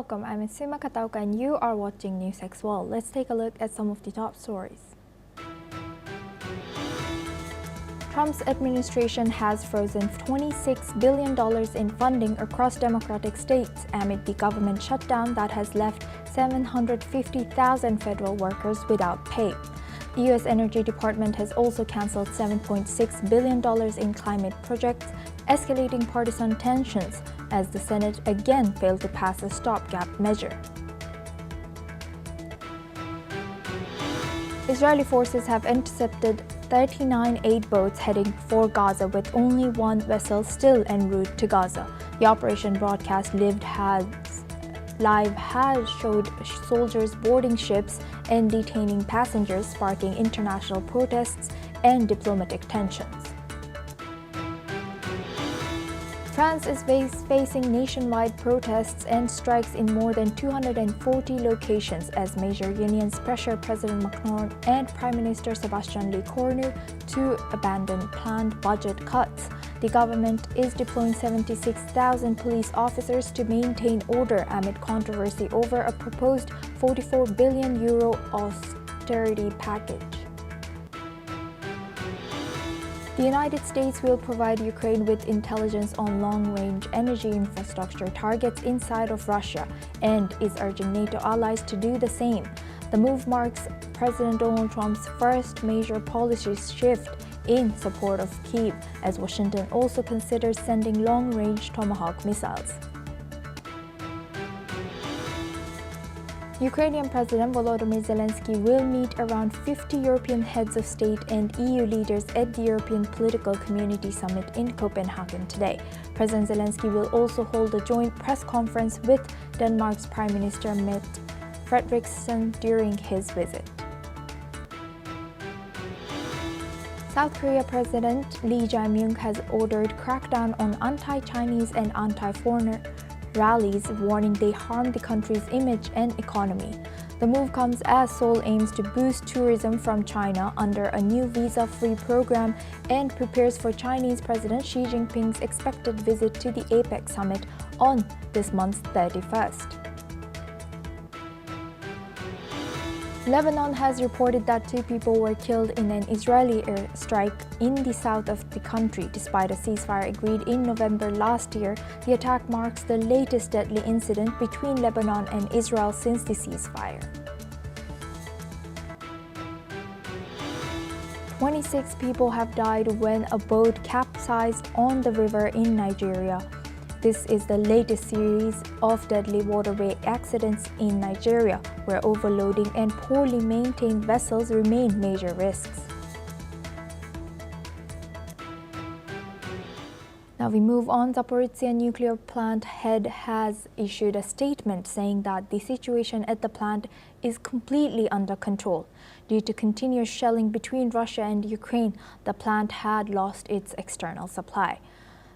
Welcome, I'm Sima Katauka and you are watching NewsX World. Let's take a look at some of the top stories. Trump's administration has frozen $26 billion in funding across democratic states amid the government shutdown that has left 750,000 federal workers without pay. The U.S. Energy Department has also canceled $7.6 billion in climate projects, escalating partisan tensions as the Senate again failed to pass a stopgap measure. Israeli forces have intercepted 39 aid boats heading for Gaza with only one vessel still en route to Gaza. The operation broadcast live has showed soldiers boarding ships and detaining passengers, sparking international protests and diplomatic tensions. France is facing nationwide protests and strikes in more than 240 locations as major unions pressure President Macron and Prime Minister Sébastien Lecornu to abandon planned budget cuts. The government is deploying 76,000 police officers to maintain order amid controversy over a proposed €44 billion austerity package. The United States will provide Ukraine with intelligence on long-range energy infrastructure targets inside of Russia and is urging NATO allies to do the same. The move marks President Donald Trump's first major policy shift in support of Kyiv, as Washington also considers sending long-range Tomahawk missiles. Ukrainian President Volodymyr Zelensky will meet around 50 European heads of state and EU leaders at the European Political Community Summit in Copenhagen today. President Zelensky will also hold a joint press conference with Denmark's Prime Minister Mette Frederiksen during his visit. South Korea President Lee Jae-myung has ordered crackdown on anti-Chinese and anti-foreigner rallies, warning they harm the country's image and economy. The move comes as Seoul aims to boost tourism from China under a new visa-free program and prepares for Chinese President Xi Jinping's expected visit to the APEC summit on this month's 31st. Lebanon has reported that 2 people were killed in an Israeli airstrike in the south of the country. Despite a ceasefire agreed in November last year, the attack marks the latest deadly incident between Lebanon and Israel since the ceasefire. 26 people have died when a boat capsized on the river in Nigeria. This is the latest series of deadly waterway accidents in Nigeria, where overloading and poorly maintained vessels remain major risks. Now we move on. Zaporizhzhia nuclear plant head has issued a statement saying that the situation at the plant is completely under control. Due to continuous shelling between Russia and Ukraine, the plant had lost its external supply.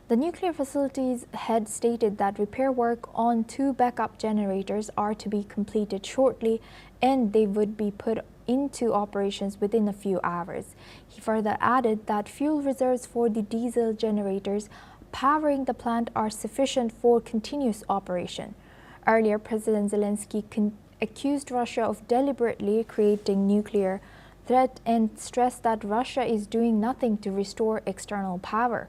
The nuclear facility's head stated that repair work on 2 backup generators are to be completed shortly and they would be put into operations within a few hours. He further added that fuel reserves for the diesel generators powering the plant are sufficient for continuous operation. Earlier, President Zelensky accused Russia of deliberately creating nuclear threat and stressed that Russia is doing nothing to restore external power.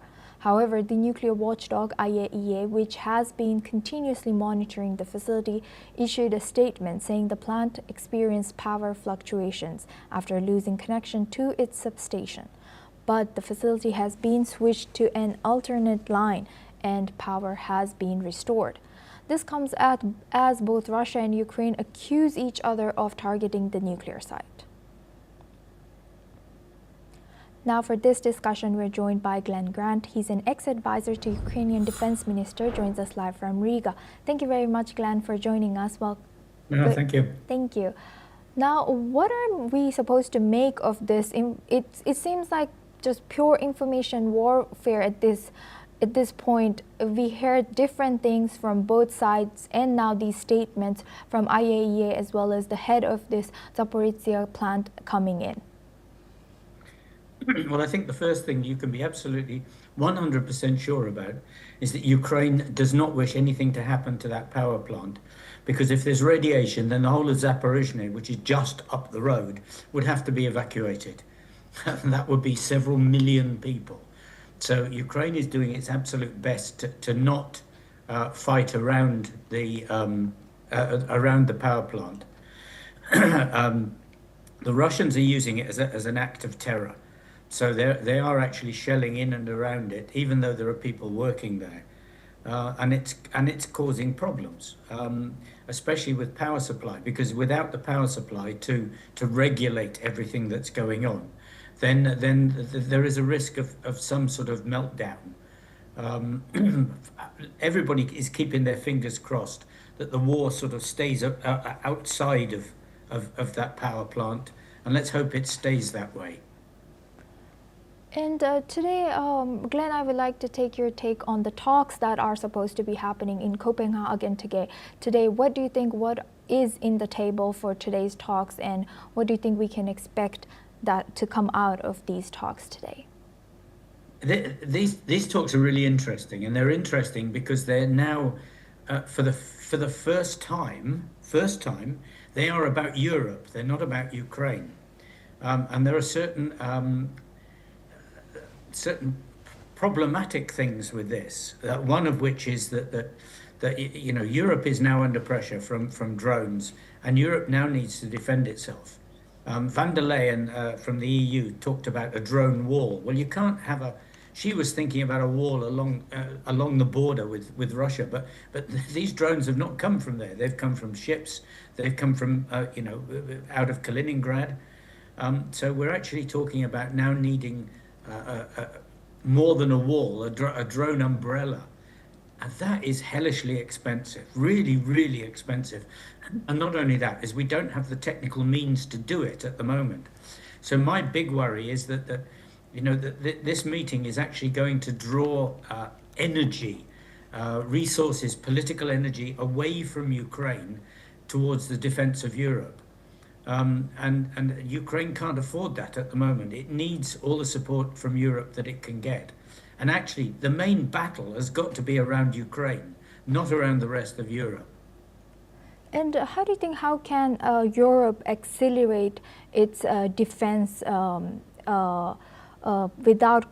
However, the nuclear watchdog IAEA, which has been continuously monitoring the facility, issued a statement saying the plant experienced power fluctuations after losing connection to its substation. But the facility has been switched to an alternate line and power has been restored. This comes as both Russia and Ukraine accuse each other of targeting the nuclear site. Now for this discussion, we're joined by Glenn Grant. He's an ex-advisor to Ukrainian Defense Minister, joins us live from Riga. Thank you very much, Glenn, for joining us. Well, thank you. Thank you. Now, what are we supposed to make of this? It seems like just pure information warfare at this point. We heard different things from both sides, and now these statements from IAEA as well as the head of this Zaporizhzhia plant coming in. Well, I think the first thing you can be absolutely 100% sure about is that Ukraine does not wish anything to happen to that power plant. Because if there's radiation, then the whole of Zaporizhzhia, which is just up the road, would have to be evacuated. That would be several million people. So Ukraine is doing its absolute best to not fight around the power plant. The Russians are using it as an act of terror. So they are actually shelling in and around it, even though there are people working there. And it's causing problems, especially with power supply, because without the power supply to regulate everything that's going on, then there is a risk of some sort of meltdown. Um, Everybody is keeping their fingers crossed that the war sort of stays outside of that power plant, and let's hope it stays that way. And today, Glenn, I would like to take your take on the talks that are supposed to be happening in Copenhagen today. What do you think, what is in the table for today's talks, and what do you think we can expect that to come out of these talks today? These talks are really interesting, and they're interesting because they're now, for the first time, they are about Europe. They're not about Ukraine, and there are certain problematic things with this. One of which is that Europe is now under pressure from drones, and Europe now needs to defend itself. Van der Leyen from the EU talked about a drone wall. Well, you can't have a. She was thinking about a wall along the border with Russia, but these drones have not come from there. They've come from ships. They've come from out of Kaliningrad. So we're actually talking about now needing more than a wall, a drone umbrella. And that is hellishly expensive, really, really expensive. And not only that, is we don't have the technical means to do it at the moment. So my big worry is that this meeting is actually going to draw energy, resources, political energy away from Ukraine towards the defense of Europe. And Ukraine can't afford that at the moment. It needs all the support from Europe that it can get. And actually, the main battle has got to be around Ukraine, not around the rest of Europe. And how do you think, how can Europe accelerate its defense without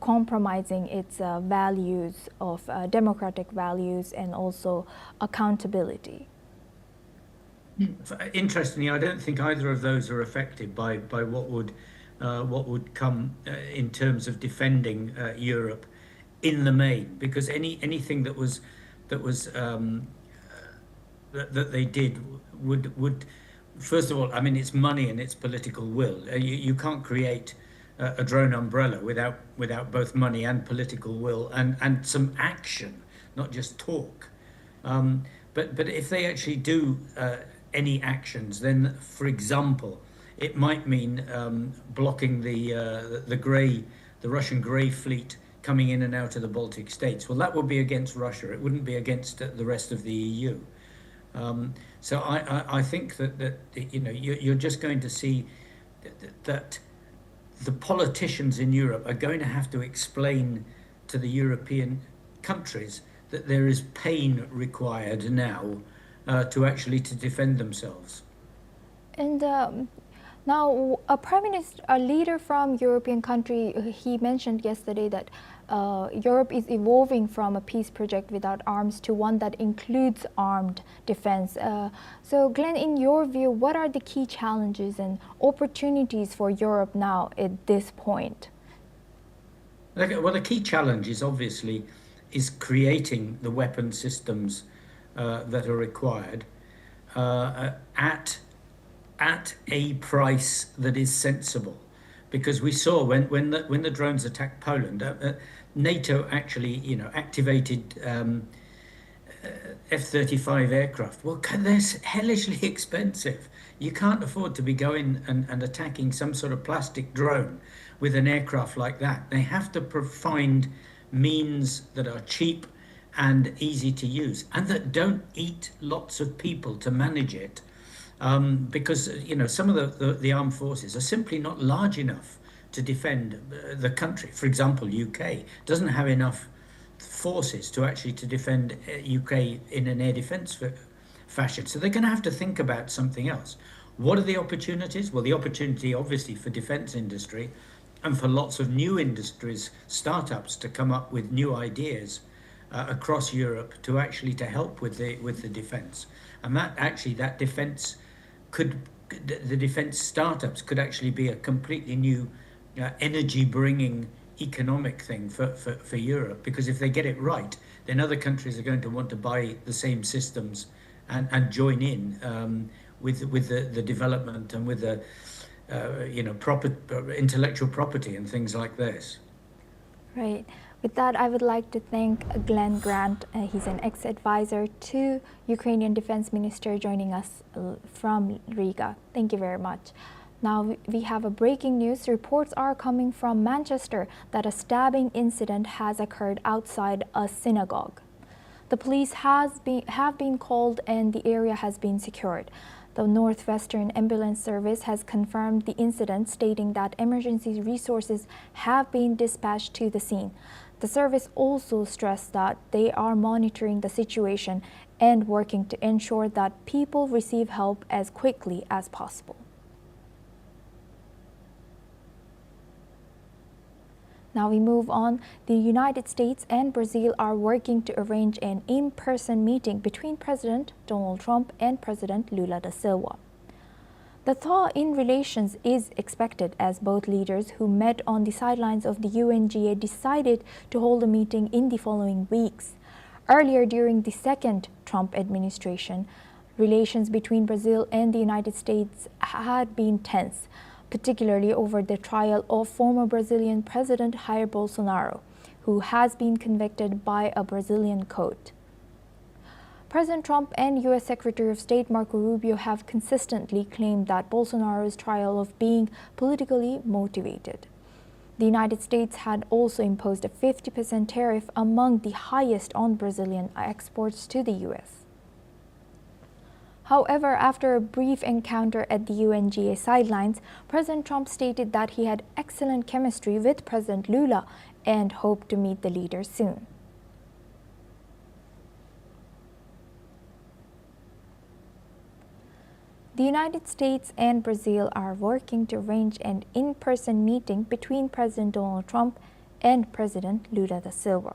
compromising its values of democratic values and also accountability? Interestingly, I don't think either of those are affected by what would come in terms of defending Europe in the main, because anything that they did would first of all, I mean, it's money and it's political will. You can't create a drone umbrella without both money and political will and some action, not just talk. But if they actually do any actions, then, for example, it might mean blocking the Russian grey fleet coming in and out of the Baltic states. Well, that would be against Russia. It wouldn't be against the rest of the EU. So I think that you're just going to see that the politicians in Europe are going to have to explain to the European countries that there is pain required now to defend themselves. And now, a leader from European country, he mentioned yesterday that Europe is evolving from a peace project without arms to one that includes armed defense. So, Glenn, in your view, what are the key challenges and opportunities for Europe now at this point? Well, the key challenge is creating the weapon systems that are required at a price that is sensible, because we saw when the drones attacked Poland, NATO actually activated F-35 aircraft. Well, they're hellishly expensive. You can't afford to be going and attacking some sort of plastic drone with an aircraft like that. They have to find means that are cheap and easy to use, and that don't eat lots of people to manage it, because some of the armed forces are simply not large enough to defend the country. For example, UK doesn't have enough forces to actually to defend UK in an air defence fashion. So they're going to have to think about something else. What are the opportunities? Well, the opportunity obviously for defence industry and for lots of new industries, startups to come up with new ideas across Europe to actually to help with the defence. And that defence the defence startups could actually be a completely new energy bringing economic thing for Europe, because if they get it right, then other countries are going to want to buy the same systems and join in with the development and with the intellectual property and things like this. Right. With that, I would like to thank Glenn Grant. He's an ex-advisor to Ukrainian Defense Minister, joining us from Riga. Thank you very much. Now we have a breaking news. Reports are coming from Manchester that a stabbing incident has occurred outside a synagogue. The police have been called and the area has been secured. The Northwestern Ambulance Service has confirmed the incident, stating that emergency resources have been dispatched to the scene. The service also stressed that they are monitoring the situation and working to ensure that people receive help as quickly as possible. Now we move on. The United States and Brazil are working to arrange an in-person meeting between President Donald Trump and President Lula da Silva. The thaw in relations is expected as both leaders who met on the sidelines of the UNGA decided to hold a meeting in the following weeks. Earlier during the second Trump administration, relations between Brazil and the United States had been tense, particularly over the trial of former Brazilian President Jair Bolsonaro, who has been convicted by a Brazilian court. President Trump and U.S. Secretary of State Marco Rubio have consistently claimed that Bolsonaro's trial of being politically motivated. The United States had also imposed a 50% tariff, among the highest on Brazilian exports to the U.S. However, after a brief encounter at the UNGA sidelines, President Trump stated that he had excellent chemistry with President Lula and hoped to meet the leader soon. The United States and Brazil are working to arrange an in-person meeting between President Donald Trump and President Lula da Silva.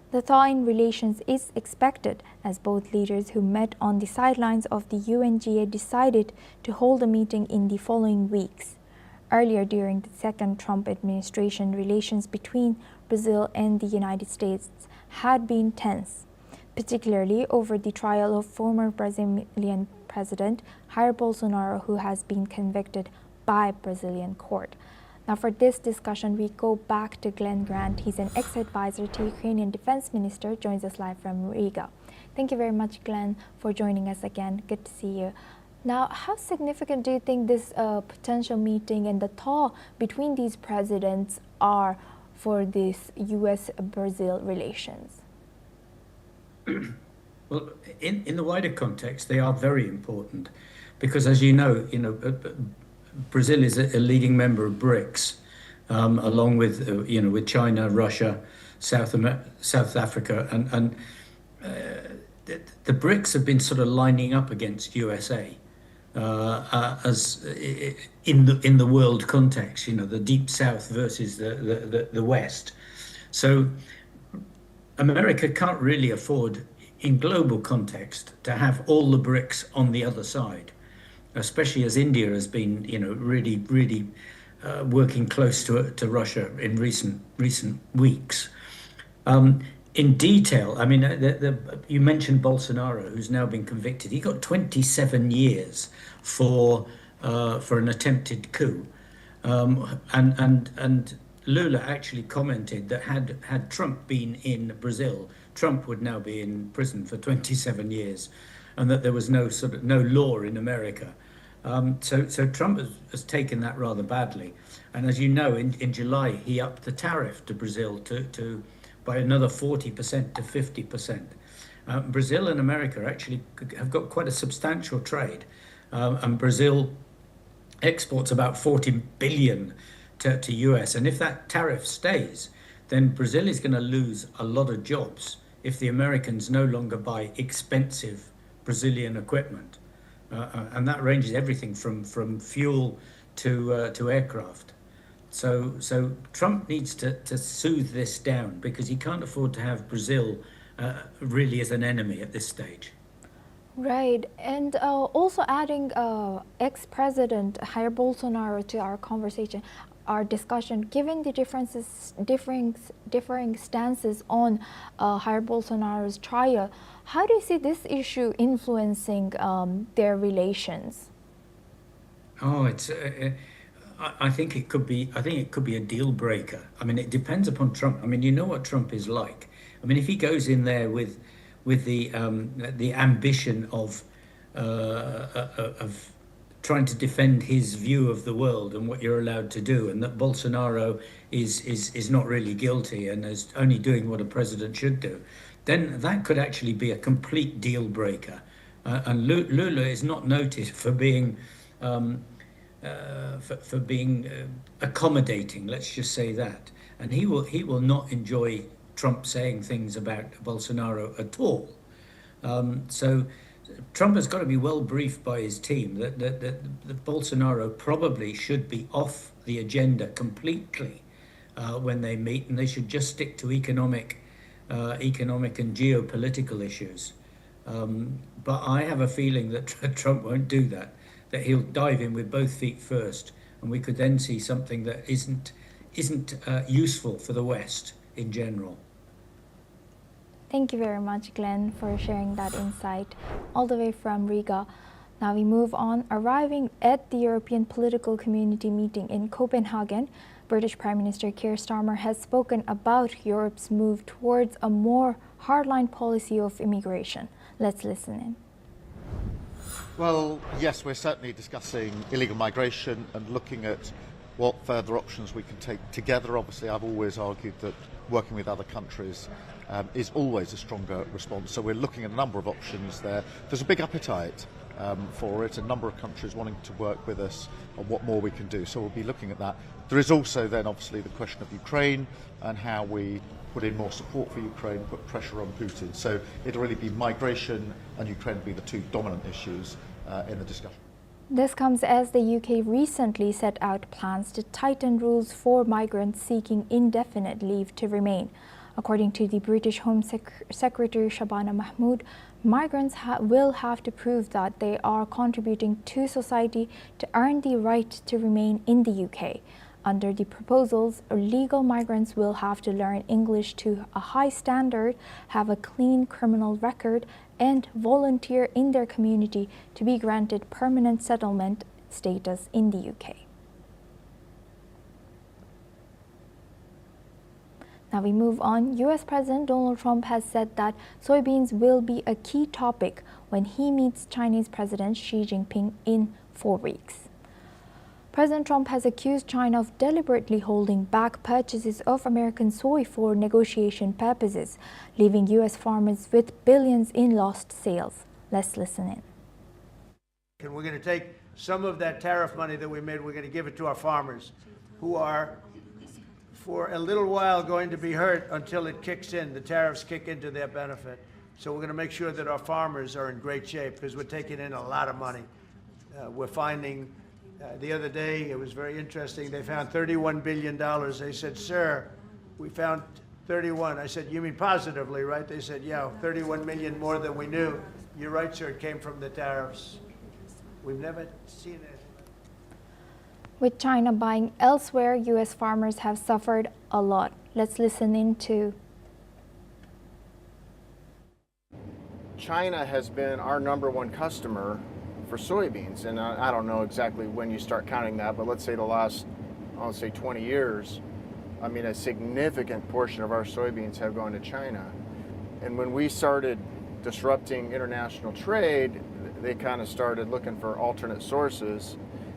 The thaw in relations is expected as both leaders who met on the sidelines of the UNGA decided to hold a meeting in the following weeks. Earlier during the second Trump administration, relations between Brazil and the United States had been tense, particularly over the trial of former Brazilian President Jair Bolsonaro, who has been convicted by Brazilian court. Now for this discussion, we go back to Glenn Grant. He's an ex-advisor to Ukrainian Defense Minister, joins us live from Riga. Thank you very much, Glenn, for joining us again. Good to see you. Now, how significant do you think this potential meeting and the thaw between these presidents are for this U.S.-Brazil relations? Well, in the wider context, they are very important because, as you know, Brazil is a leading member of BRICS, along with with China, Russia, South Africa, and the BRICS have been sort of lining up against USA as in the world context. The Deep South versus the West. So America can't really afford, in global context, to have all the BRICS on the other side, especially as India has been, really working close to Russia in recent weeks. In detail, I mean, you mentioned Bolsonaro, who's now been convicted. He got 27 years for an attempted coup, and Lula actually commented that had Trump been in Brazil, Trump would now be in prison for 27 years, and that there was no law in America. So Trump has taken that rather badly. And as you know, in July, he upped the tariff to Brazil to by another 40% to 50%. Brazil and America actually have got quite a substantial trade. And Brazil exports about 40 billion to US. And if that tariff stays, then Brazil is going to lose a lot of jobs if the Americans no longer buy expensive Brazilian equipment. And that ranges everything from fuel to aircraft. So Trump needs to soothe this down, because he can't afford to have Brazil really as an enemy at this stage. Right, and also adding ex-president Jair Bolsonaro to our conversation, our discussion, given the differing stances on Jair Bolsonaro's trial, how do you see this issue influencing their relations? Oh, it's. I think it could be. I think it could be a deal breaker. I mean, it depends upon Trump. I mean, you know what Trump is like. I mean, if he goes in there with the ambition of trying to defend his view of the world and what you're allowed to do, and that Bolsonaro is not really guilty and is only doing what a president should do, then that could actually be a complete deal breaker. And Lula is not noted for being accommodating. Let's just say that, and he will not enjoy Trump saying things about Bolsonaro at all. So Trump has got to be well briefed by his team that Bolsonaro probably should be off the agenda completely when they meet, and they should just stick to economic and geopolitical issues. But I have a feeling that Trump won't do that, that he'll dive in with both feet first, and we could then see something that isn't useful for the West in general. Thank you very much, Glenn, for sharing that insight all the way from Riga. Now we move on. Arriving at the European Political Community meeting in Copenhagen, British Prime Minister Keir Starmer has spoken about Europe's move towards a more hardline policy of immigration. Let's listen in. Well, yes, we're certainly discussing illegal migration and looking at what further options we can take together. Obviously, I've always argued that working with other countries is always a stronger response. So we're looking at a number of options there. There's a big appetite for it, a number of countries wanting to work with us on what more we can do. So we'll be looking at that. There is also then obviously the question of Ukraine and how we put in more support for Ukraine, put pressure on Putin. So it'll really be migration and Ukraine will be the two dominant issues in the discussion. This comes as the UK recently set out plans to tighten rules for migrants seeking indefinite leave to remain. According to the British Home Secretary Shabana Mahmood, migrants will have to prove that they are contributing to society to earn the right to remain in the UK. Under the proposals, illegal migrants will have to learn English to a high standard, have a clean criminal record, and volunteer in their community to be granted permanent settlement status in the UK. Now we move on. US President Donald Trump has said that soybeans will be a key topic when he meets Chinese President Xi Jinping in 4 weeks. President Trump has accused China of deliberately holding back purchases of American soy for negotiation purposes, leaving US farmers with billions in lost sales. Let's listen in. And we're going to take some of that tariff money that we made, we're going to give it to our farmers, who are for a little while going to be hurt until it kicks in, the tariffs kick into their benefit. So we're going to make sure that our farmers are in great shape because we're taking in a lot of money. We're finding, the other day, it was very interesting, they found $31 billion. They said, sir, we found 31. I said, you mean positively, right? They said, yeah, 31 million more than we knew. You're right, sir, it came from the tariffs. We've never seen it. With China buying elsewhere, US farmers have suffered a lot. Let's listen in to. China has been our #1 customer for soybeans, and I don't know exactly when you start counting that, but let's say the last, I'll say 20 years, I mean, a significant portion of our soybeans have gone to China. And when we started disrupting international trade, they kind of started looking for alternate sources.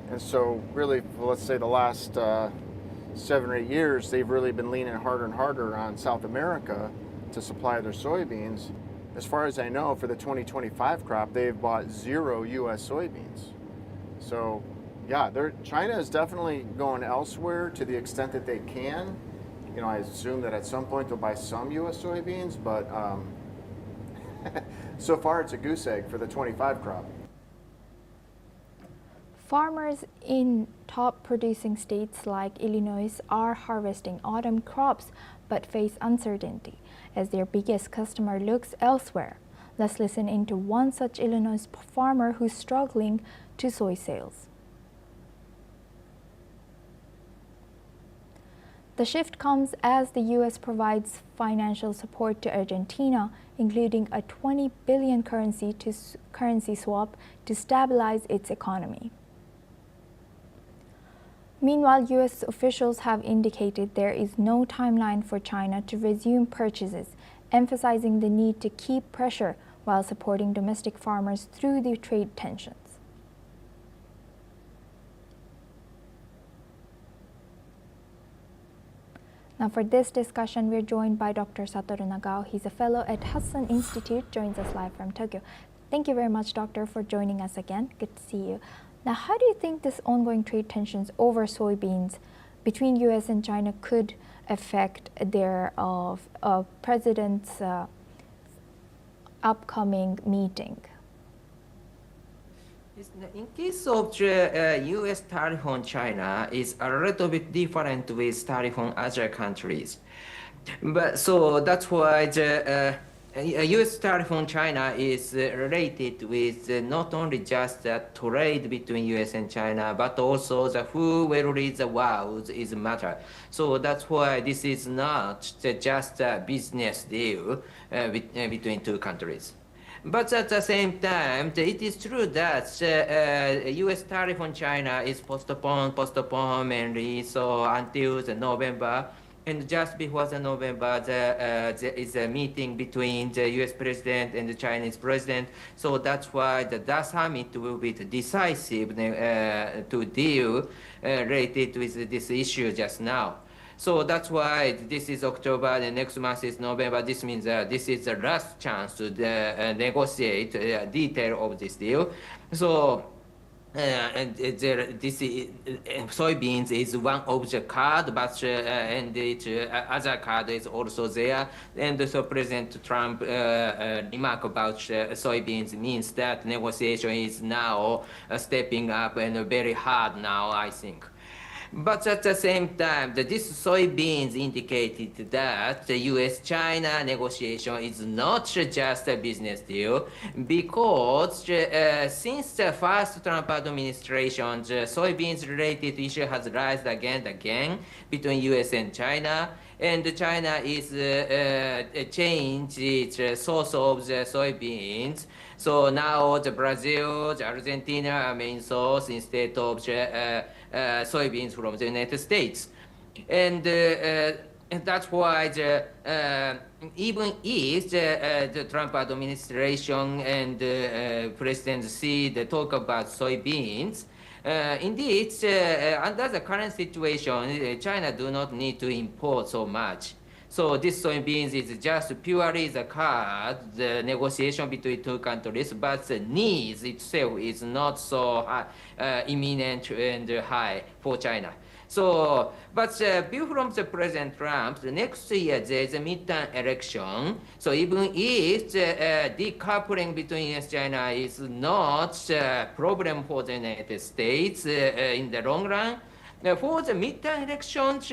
And so really, let's say the last 7 or 8 years, they've really been leaning harder and harder on South America to supply their soybeans. As far as I know, for the 2025 crop, they've bought 0 U.S. soybeans. So Yeah, China is definitely going elsewhere to the extent that they can. You know, I assume that at some point they'll buy some U.S. soybeans, but so far it's a goose egg for the 25 crop. Farmers in top producing states like Illinois are harvesting autumn crops but face uncertainty as their biggest customer looks elsewhere. Let's listen into one such Illinois farmer who's struggling to soy sales. The shift comes as the U.S. provides financial support to Argentina, including a $20 billion currency swap to stabilize its economy. Meanwhile, U.S. officials have indicated there is no timeline for China to resume purchases, emphasizing the need to keep pressure while supporting domestic farmers through the trade tensions. Now for this discussion, we're joined by Dr. Satoru Nagao. He's a fellow at Hudson Institute, joins us live from Tokyo. Thank you very much, Doctor, for joining us again. Good to see you. Now, how do you think this ongoing trade tensions over soybeans between U.S. and China could affect their president's upcoming meeting? In case of the U.S. tariff on China, is a little bit different with tariff on other countries. But so that's why the U.S. tariff on China is related with not only just the trade between U.S. and China, but also the who will lead the world is a matter. So that's why this is not just a business deal between two countries. But at the same time, it is true that U.S. tariff on China is postponed mainly, so until the November. And just before the November, there is a meeting between the U.S. president and the Chinese president. So that's why the summit will be decisive to deal related with this issue just now. So that's why this is October, the next month is November. This means this is the last chance to negotiate detail of this deal. So soybeans is one of the card, but and the other card is also there. And so President Trump remark about soybeans means that negotiation is now stepping up and very hard now, I think. But at the same time, this soybeans indicated that the U.S.-China negotiation is not just a business deal, because since the first Trump administration, the soybeans-related issue has risen again and again between U.S. and China, and China is changed its source of the soybeans. So now the Brazil, the Argentina are main source instead of the soybeans from the United States. And that's why even if the Trump administration and President Xi talk about soybeans, indeed, under the current situation, China do not need to import so much. So this soybeans is just purely the card, the negotiation between two countries, but the needs itself is not so high, imminent and high for China. So, but view from the President Trump, the next year there is a midterm election. So even if the decoupling between US and China is not a problem for the United States in the long run, for the midterm elections,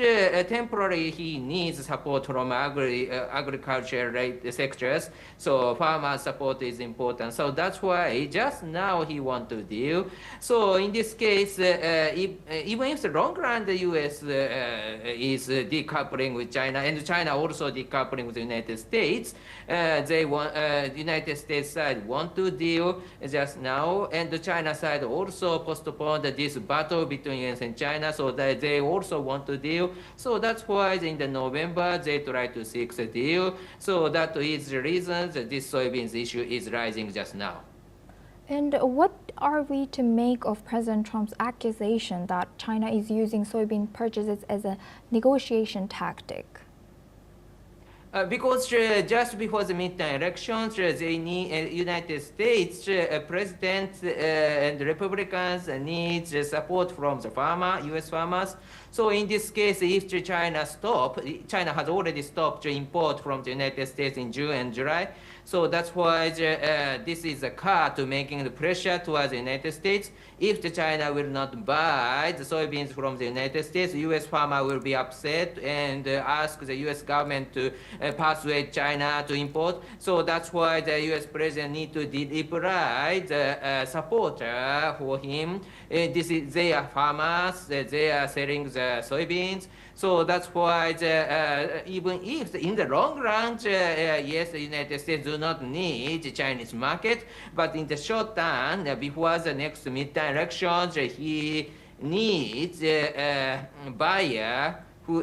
temporarily he needs support from agriculture sectors. So farmer support is important. So that's why just now he wants to deal. So in this case, even if the long run the U.S. is decoupling with China, and China also decoupling with the United States, they want United States side want to deal just now, and the China side also postponed this battle between U.S. and China. So that they also want to deal. So that's why in the November they try to seek a deal. So that is the reason that this soybeans issue is rising just now. And what are we to make of President Trump's accusation that China is using soybean purchases as a negotiation tactic? Because just before the midterm elections, they need United States President and Republicans need support from the U.S. farmers. So in this case, if China has already stopped import from the United States in June and July. So that's why this is a cut to making the pressure towards the United States. If China will not buy the soybeans from the United States, U.S. farmer will be upset and ask the U.S. government to persuade China to import. So that's why the U.S. president need to deploy the supporter for him. This is their farmers, they are selling the soybeans. So that's why even if in the long run, yes, the United States do not need the Chinese market, but in the short term, before the next midterm elections, he needs a buyer who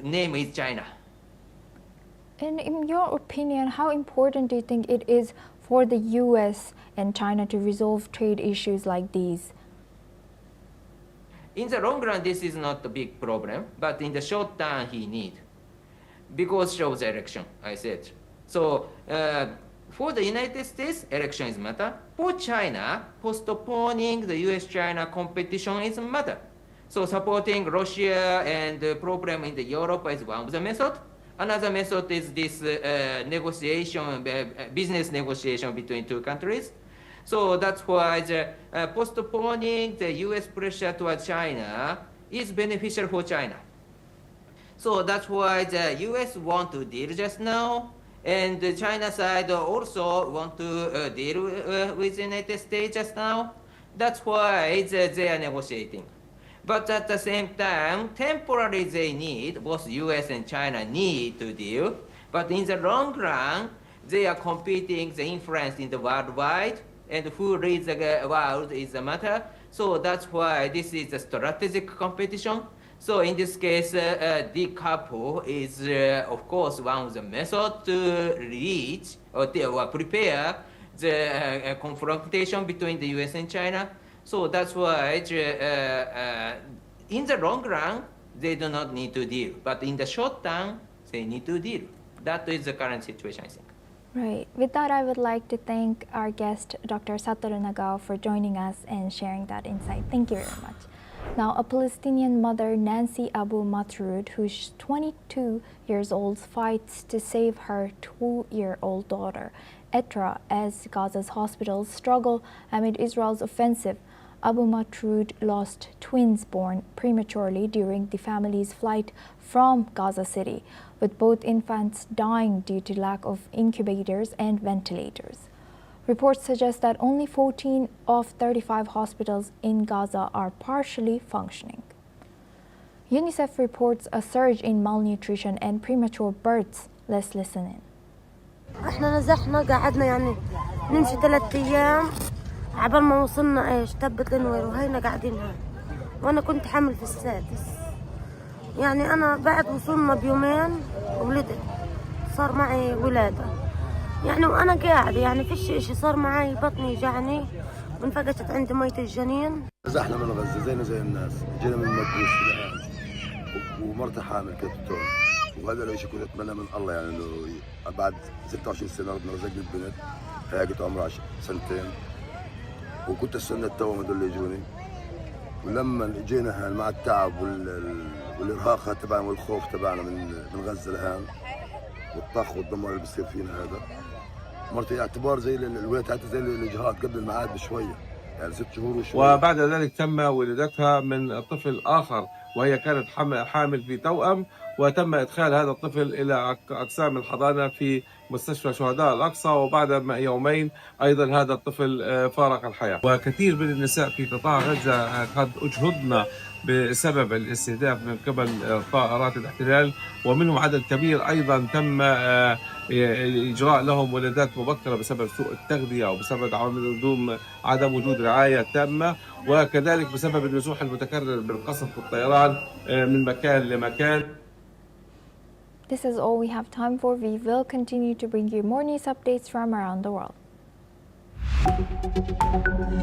name is China. And in your opinion, how important do you think it is for the U.S. and China to resolve trade issues like these? In the long run, this is not a big problem, but in the short term, he need, because of the election, I said. So for the United States, election is matter. For China, postponing the U.S.-China competition is matter. So supporting Russia and the problem in the Europe is one of the method. Another method is this negotiation, business negotiation between two countries. So that's why postponing the U.S. pressure towards China is beneficial for China. So that's why the U.S. want to deal just now, and the China side also want to deal with the United States just now. That's why they are negotiating. But at the same time, temporarily they need, both U.S. and China need to deal. But in the long run, they are competing the influence in the worldwide, and who leads the world is the matter. So that's why this is a strategic competition. So in this case, decouple is, of course, one of the methods to reach or prepare the confrontation between the U.S. and China. So that's why in the long run, they do not need to deal. But in the short term, they need to deal. That is the current situation, I think. Right. With that, I would like to thank our guest, Dr. Satoru Nagao, for joining us and sharing that insight. Thank you very much. Now, a Palestinian mother, Nancy Abu Matroud, who's 22 years old, fights to save her 2-year-old daughter, Etra, as Gaza's hospitals struggle amid Israel's offensive. Abu Matroud lost twins born prematurely during the family's flight from Gaza City, with both infants dying due to lack of incubators and ventilators. Reports suggest that only 14 of 35 hospitals in Gaza are partially functioning. UNICEF reports a surge in malnutrition and premature births. Let's listen in. احنا نزحنا قعدنا يعني نمشي 3 أيام عبال ما وصلنا تبت النوير وهينا قاعدين هون وانا كنت حامل في السادس. يعني انا بعد وصلنا بيومين ولدت، صار معي ولادة يعني وانا قاعدة يعني فيش اشي، صار معي بطني يجعني وانفقشت عندي مية الجنين. نزحنا من غزة زينا زي الناس، جينا من مدبوس ومرتي حامل كتبتون، وهذا الشيء كنت اتمنى من الله يعني انه بعد 26 سنة ربنا رزقني ببنت، هي كنت عمرها 2 سنين وكنت استنى التوأم هذول اللي يجوني، ولما جينا مع التعب والارهاق تبعنا والخوف تبعنا من غزة لهان والطخ والدمار اللي بيصير فينا هذا، مرتي اعتبار زي الولاد تاعتي زي الاجهاض قبل الميعاد بشويه يعني 6 شهور وشويه. وبعد ذلك تم ولادتها من طفل اخر وهي كانت حامل في توأم، وتم ادخال هذا الطفل الى اقسام الحضانه في مستشفى شهداء الاقصى، وبعد يومين ايضا هذا الطفل فارق الحياه. وكثير من النساء في قطاع غزه قد اجهضن بسبب الاستهداف من قبل طائرات الاحتلال، ومنهم عدد كبير ايضا تم اجراء لهم ولادات مبكره بسبب سوء التغذيه او بسبب عدم وجود رعايه تامه، وكذلك بسبب النزوح المتكرر بالقصف والطيران من مكان لمكان. This is all we have time for. We will continue to bring you more news updates from around the world.